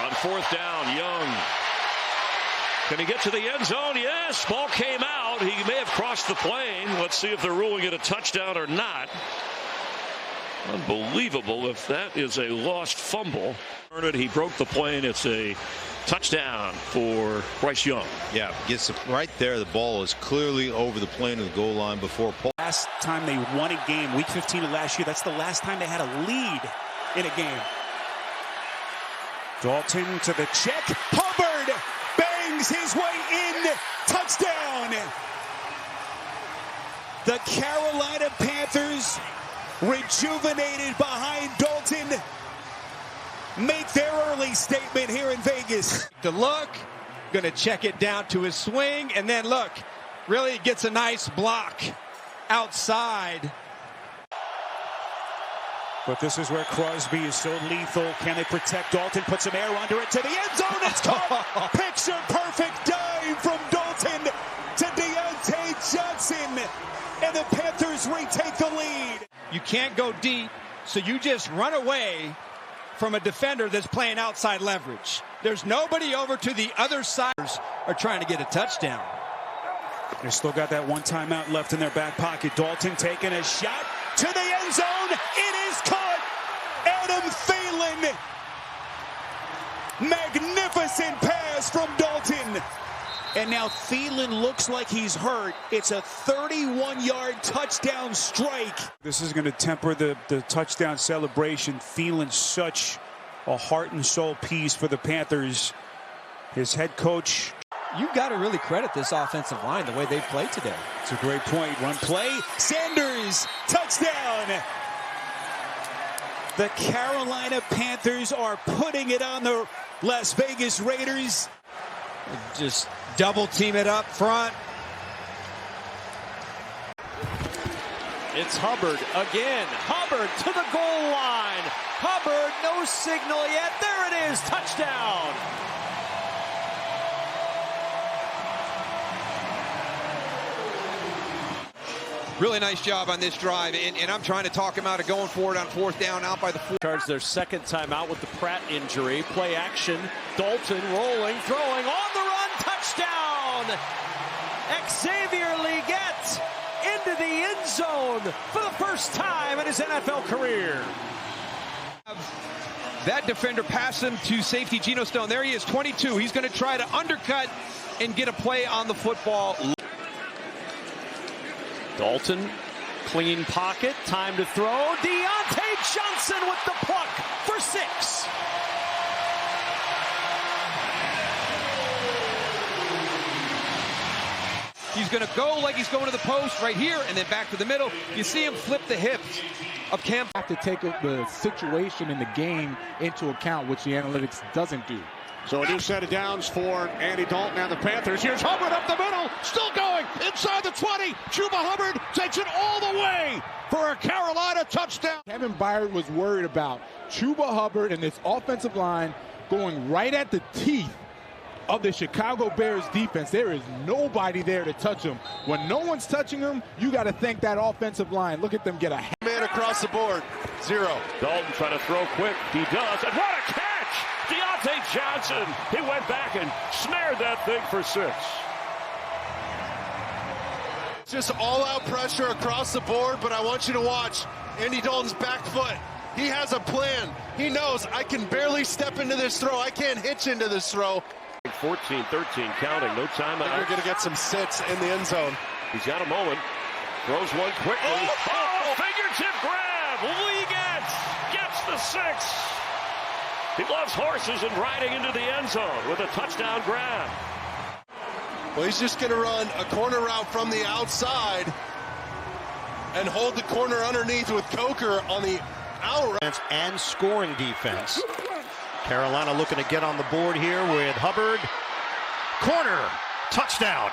On fourth down, Young. Can he get to the end zone? Yes, ball came out. He may have crossed the plane. Let's see if they're ruling it a touchdown or not. Unbelievable if that is a lost fumble. He broke the plane. It's a touchdown for Bryce Young. Yeah, gets right there. The ball is clearly over the plane of the goal line before Paul. Last time they won a game, week 15 of last year, that's the last time they had a lead in a game. Dalton to the check. Hubbard bangs his way in. Touchdown. The Carolina Panthers, rejuvenated behind Dalton, make their early statement here in Vegas. The look, going to check it down to his swing, and then look, really gets a nice block outside. But this is where Crosby is so lethal. Can they protect Dalton? Put some air under it to the end zone. It's caught. Picture perfect dive from Dalton to Deontay Johnson. And the Panthers retake the lead. You can't go deep, so you just run away from a defender that's playing outside leverage. There's nobody over to the other side. Are trying to get a touchdown. They still got that one timeout left in their back pocket. Dalton taking a shot to the end zone. It is caught. Adam Thielen. Magnificent pass from Dalton. And now Thielen looks like he's hurt. It's a 31-yard touchdown strike. This is going to temper the touchdown celebration. Thielen's such a heart and soul piece for the Panthers. His head coach. You've got to really credit this offensive line the way they've played today. It's a great point. Run play. Sanders. Touchdown. The Carolina Panthers are putting it on the Las Vegas Raiders. Just double team it up front. It's Hubbard again. Hubbard to the goal line. Hubbard, no signal yet. There it is. Touchdown. Really nice job on this drive, and I'm trying to talk him out of going for it on fourth down out by the 4. Charge their second time out with the Pratt injury. Play action. Dalton rolling, throwing on the run. Touchdown. Xavier Legette into the end zone for the first time in his NFL career. That defender passed him to safety Geno Stone. There he is, 22. He's going to try to undercut and get a play on the football. Dalton, clean pocket, time to throw. Deontay Johnson with the pluck for 6. He's going to go like he's going to the post right here and then back to the middle. You see him flip the hips of Cam. Have to take the situation in the game into account, which the analytics doesn't do. So a new set of downs for Andy Dalton and the Panthers. Here's Hubbard up the middle, still going inside the 20. Chuba Hubbard takes it all the way for a Carolina touchdown. Kevin Byard was worried about Chuba Hubbard and this offensive line going right at the teeth of the Chicago Bears defense. There is nobody there to touch him. When no one's touching him, you got to thank that offensive line. Look at them get a man across the board. 0. Dalton trying to throw quick. He does. And what a catch! Deontay Johnson. He went back and snared that thing for 6. Just all-out pressure across the board, but I want you to watch Andy Dalton's back foot. He has a plan. He knows I can barely step into this throw. I can't hitch into this throw. 14, 13 counting. No timeout. We're going to get some sits in the end zone. He's got a moment. Throws one quickly. Oh, fingertip grab. Legette gets the 6. He loves horses and riding into the end zone with a touchdown grab. Well, he's just going to run a corner route from the outside and hold the corner underneath with Coker on the out route. And scoring defense. Carolina looking to get on the board here with Hubbard. Corner. Touchdown.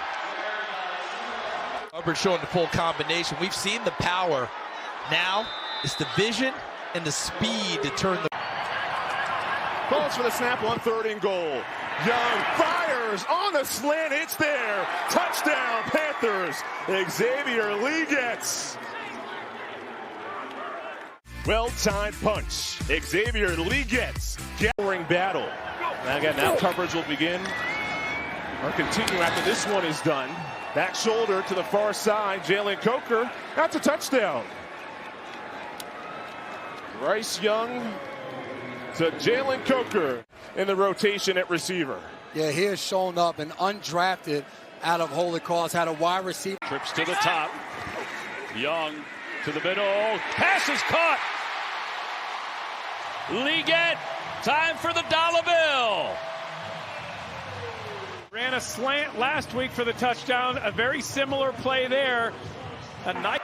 Hubbard showing the full combination. We've seen the power. Now it's the vision and the speed to turn the... Calls for the snap on 3rd and goal. Young fires on the slant. It's there. Touchdown, Panthers. Xavier Legette. Well-timed punch. Xavier Lee gets gathering battle. And again, now coverage will begin or continue after this one is done. Back shoulder to the far side. Jalen Coker. That's a touchdown. Bryce Young to Jalen Coker in the rotation at receiver. Yeah, he has shown up and undrafted out of Holy Cross, had a wide receiver. Trips to the top. Young to the middle. Pass is caught. Leggett. Time for the dollar bill. Ran a slant last week for the touchdown. A very similar play there. A nice.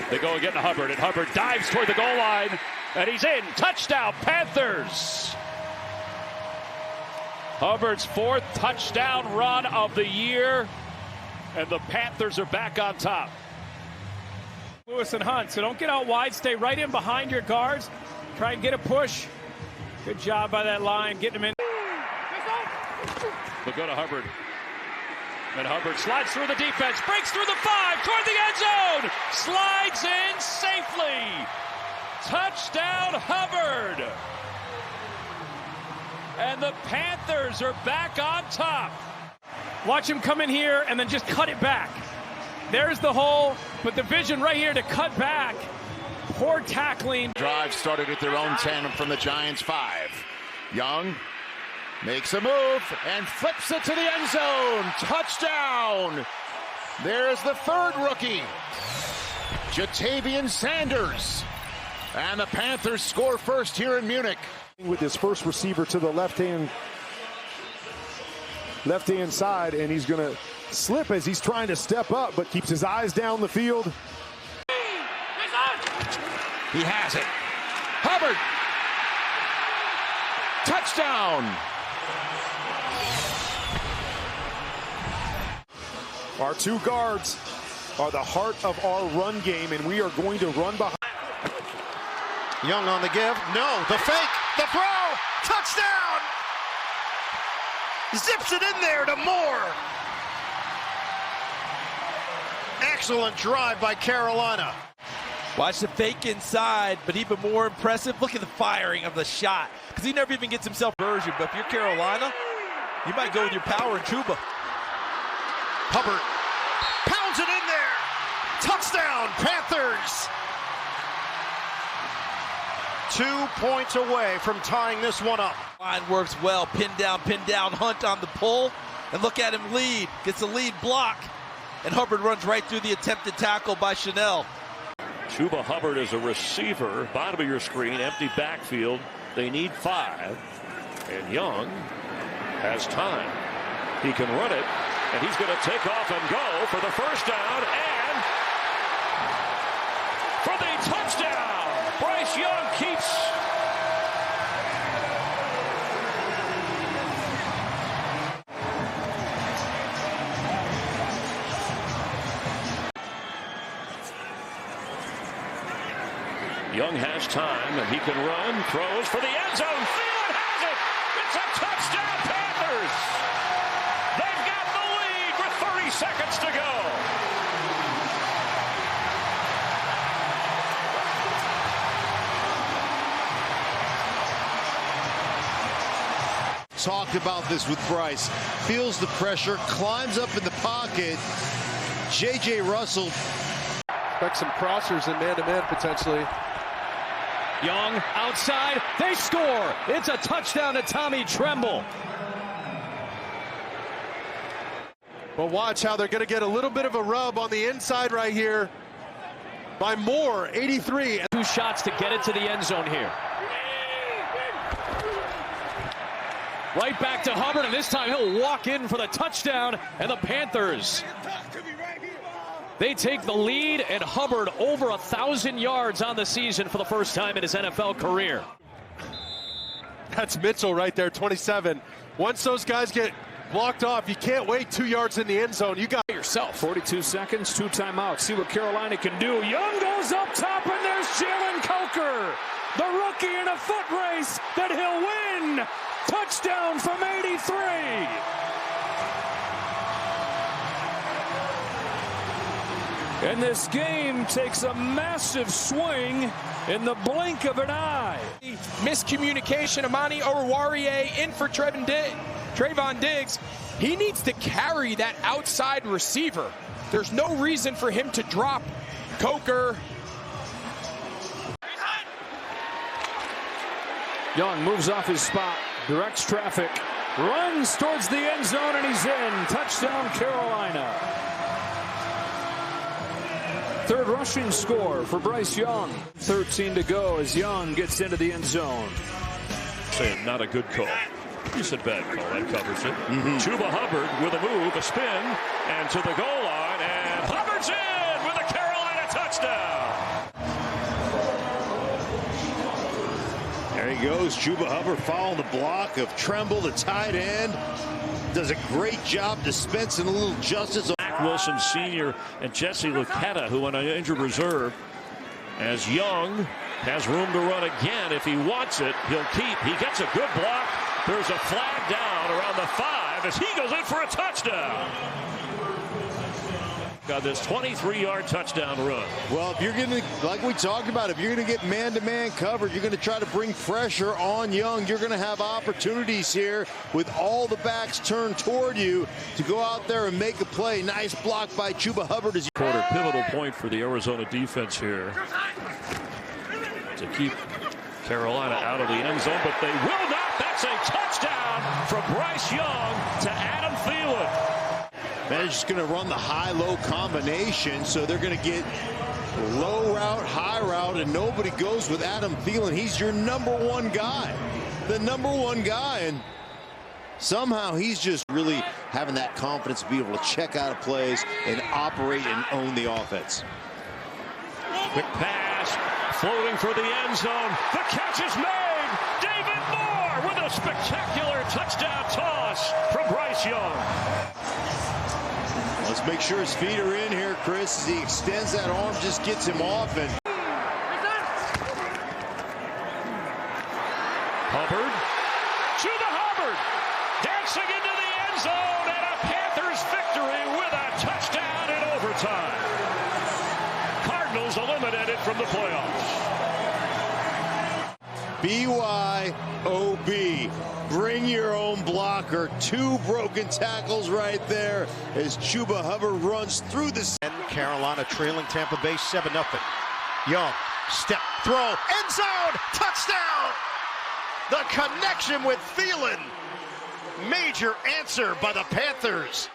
They go again to Hubbard, and Hubbard dives toward the goal line, and he's in. Touchdown, Panthers. Hubbard's 4th touchdown run of the year, and the Panthers are back on top. Lewis and Hunt, so don't get out wide. Stay right in behind your guards. Try and get a push. Good job by that line, getting him in. They'll go to Hubbard. And Hubbard slides through the defense, breaks through the 5, toward the end zone, slides in safely. Touchdown, Hubbard. And the Panthers are back on top. Watch him come in here and then just cut it back. There's the hole, but the vision right here to cut back. Poor tackling. Drive started at their own 10 from the Giants 5. Young makes a move and flips it to the end zone. Touchdown. There's the 3rd rookie, Jatavian Sanders. And the Panthers score first here in Munich. With his first receiver to the left-hand side, and he's going to slip as he's trying to step up, but keeps his eyes down the field. He has it. Hubbard. Touchdown. Our 2 guards are the heart of our run game, and we are going to run behind. Young on the give. No, the fake, the throw, touchdown! Zips it in there to Moore. Excellent drive by Carolina. Watch the fake inside, but even more impressive, look at the firing of the shot. Because he never even gets himself version, but if you're Carolina, you might go with your power and tuba. Hubbard pounds it in there. Touchdown, Panthers. 2 points away from tying this one up. Line works well, pin down, Hunt on the pull. And look at him lead, gets the lead block. And Hubbard runs right through the attempted tackle by Chanel. Chuba Hubbard is a receiver. Bottom of your screen, empty backfield. They need 5. And Young has time. He can run it, and he's going to take off and go for the first down and for the touchdown. Bryce Young keeps Young has time, and he can run, throws for the end zone. Thielen has it. It's a touchdown, Panthers. They've got the lead with 30 seconds to go. Talked about this with Bryce. Feels the pressure, climbs up in the pocket. J.J. Russell. Expect some crossers and man-to-man potentially. Young outside, they score. It's a touchdown to Tommy Tremble. But watch how they're going to get a little bit of a rub on the inside right here by Moore, 83. 2 shots to get it to the end zone here. Right back to Hubbard, and this time he'll walk in for the touchdown, and the Panthers, they take the lead, and Hubbard over 1,000 yards on the season for the first time in his NFL career. That's Mitchell right there, 27. Once those guys get blocked off, you can't wait 2 yards in the end zone. You got yourself. 42 seconds, 2 timeouts. See what Carolina can do. Young goes up top, and there's Jalen Coker, the rookie in a foot race that he'll win. Touchdown from 83. And this game takes a massive swing in the blink of an eye. Miscommunication. Amani Oruwariye in for Trayvon Diggs. He needs to carry that outside receiver. There's no reason for him to drop Coker. Young moves off his spot, directs traffic, runs towards the end zone, and he's in. Touchdown, Carolina. Third rushing score for Bryce Young. 13 to go as Young gets into the end zone. Saying not a good call. You said bad call. That covers it. Chuba Hubbard with a move, a spin, and to the goal line. And Hubbard's in with a Carolina touchdown. There he goes. Chuba Hubbard following the block of Tremble, the tight end. Does a great job dispensing a little justice. Wilson Sr. and Jesse Lucetta, who on an injured reserve, as Young has room to run again. If he wants it, he'll keep. He gets a good block. There's a flag down around the 5 as he goes in for a touchdown. Got this 23-yard touchdown run. Well, if you're going to, like we talked about, if you're going to get man-to-man covered, you're going to try to bring pressure on Young. You're going to have opportunities here with all the backs turned toward you to go out there and make a play. Nice block by Chuba Hubbard. Quarter pivotal point for the Arizona defense here to keep Carolina out of the end zone, but they will not. That's a touchdown from Bryce Young to Adam Thielen. They're just going to run the high-low combination, so they're going to get low route, high route, and nobody goes with Adam Thielen. He's your number one guy, the number one guy, and somehow he's just really having that confidence to be able to check out of plays and operate and own the offense. Quick pass, floating for the end zone. The catch is made. David Moore with a spectacular touchdown toss from Bryce Young. Let's make sure his feet are in here, Chris, as he extends that arm, just gets him off. And Hubbard, Chuba Hubbard, dancing into the end zone, and a Panthers victory with a touchdown in overtime. Cardinals eliminated from the playoffs. BYOB. Bring your own blocker. 2 broken tackles right there as Chuba Hubbard runs through the. And Carolina trailing Tampa Bay 7-0. Young, step, throw, end zone, touchdown! The connection with Thielen. Major answer by the Panthers.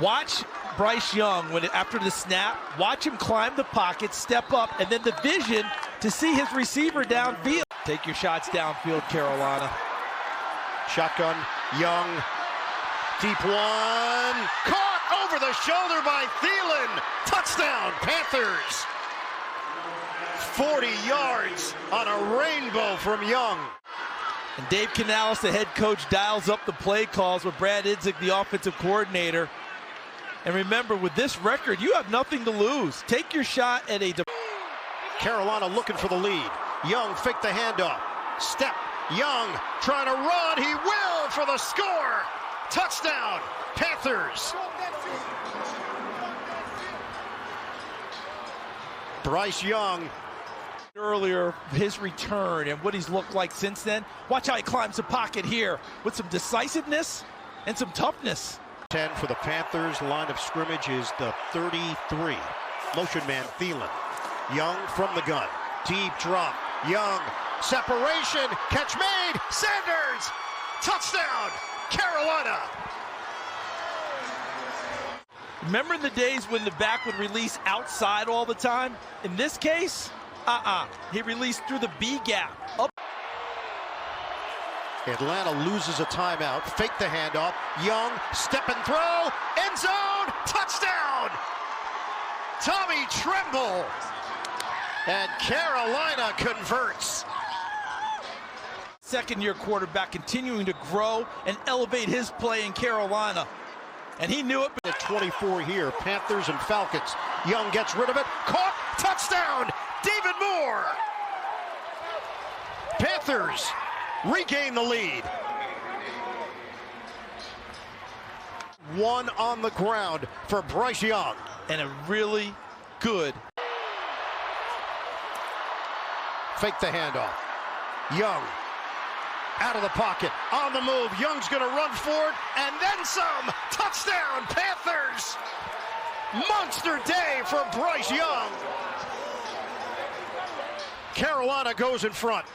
Watch Bryce Young after the snap. Watch him climb the pocket, step up, and then the vision to see his receiver downfield. Take your shots downfield, Carolina. Shotgun, Young, deep one, caught over the shoulder by Thielen. Touchdown, Panthers. 40 yards on a rainbow from Young. And Dave Canales, the head coach, dials up the play calls with Brad Idzik, the offensive coordinator. And remember, with this record, you have nothing to lose. Take your shot at a... Carolina looking for the lead. Young faked the handoff. Step. Young trying to run. He will for the score. Touchdown, Panthers. Bryce Young. Earlier, his return and what he's looked like since then. Watch how he climbs the pocket here with some decisiveness and some toughness. 10 for the Panthers. Line of scrimmage is the 33. Motion man Thielen. Young from the gun. Deep drop. Young. Separation. Catch made. Sanders. Touchdown. Carolina. Remember the days when the back would release outside all the time? In this case, he released through the B gap. Up. Atlanta loses a timeout. Fake the handoff. Young, step and throw. End zone. Touchdown. Tommy Tremble. And Carolina converts. Second-year quarterback continuing to grow and elevate his play in Carolina. And he knew it. At 24 here, Panthers and Falcons. Young gets rid of it. Caught. Touchdown. David Moore. Panthers regain the lead. One on the ground for Bryce Young. And a really good. Fake the handoff. Young out of the pocket, on the move. Young's going to run forward, and then some. Touchdown, Panthers! Monster day for Bryce Young. Carolina goes in front.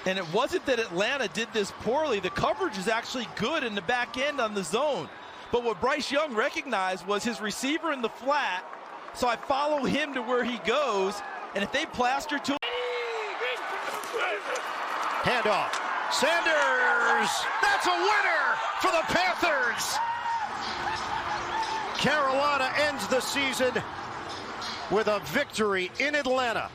And it wasn't that Atlanta did this poorly. The coverage is actually good in the back end on the zone. But what Bryce Young recognized was his receiver in the flat, so I follow him to where he goes, and if they plaster to him. Handoff. Sanders! That's a winner for the Panthers! Carolina ends the season with a victory in Atlanta.